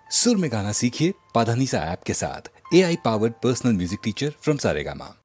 सुर में गाना सीखिए पाधानीसा ऐप के साथ। AI powered personal music teacher from Saregama.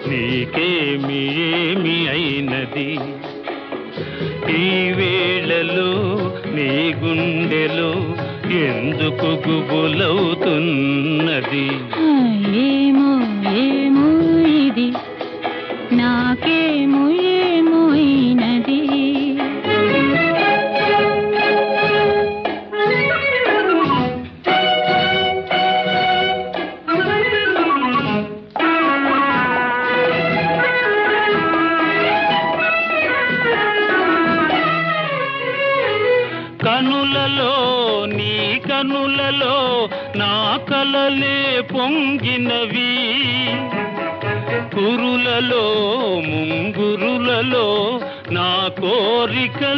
నీకేమి ఏమి అయినది ఈ వేళలో నీ గుండెలో ఎందుకు గుబులవుతున్నది ఏమో ఏమో ఇది నాకేమో ఏమో అయినది కనులలో నీ కనులలో నా కలలే పొంగినవి కురులలో ముంగురులలో నా కోరికలుగినవి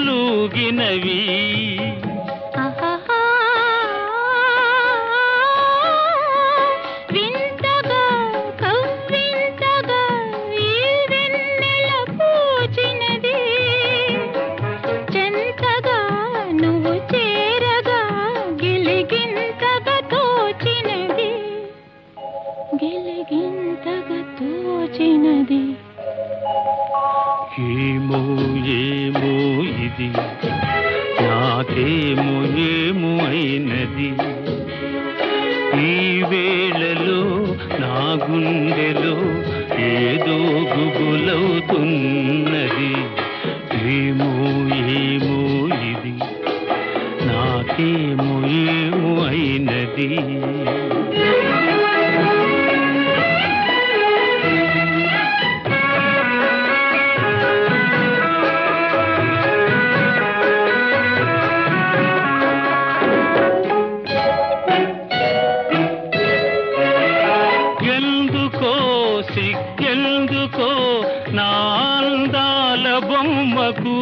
ఏమో ఏమో ఇది నాకేమో ఏమో అయినది ఈ వేళలో నా గుండెలో ఏదో గుబులవుతున్నది ఏమో ఏమో ఇది నాకేమో ఏమో అయినది సిగ్గెందుకో నా అందాల బొమ్మకు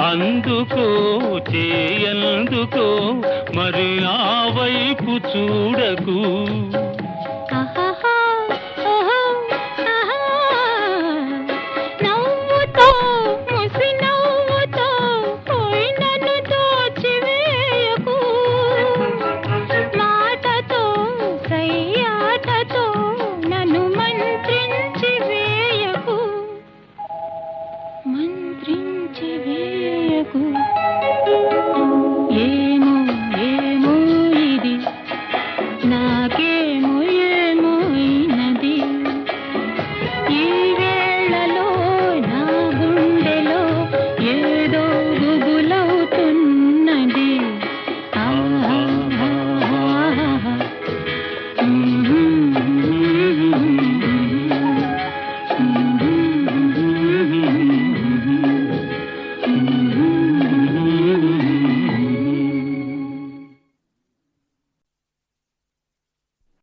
అందుకో చేయందుకో మరి ఆ వైపు చూడకు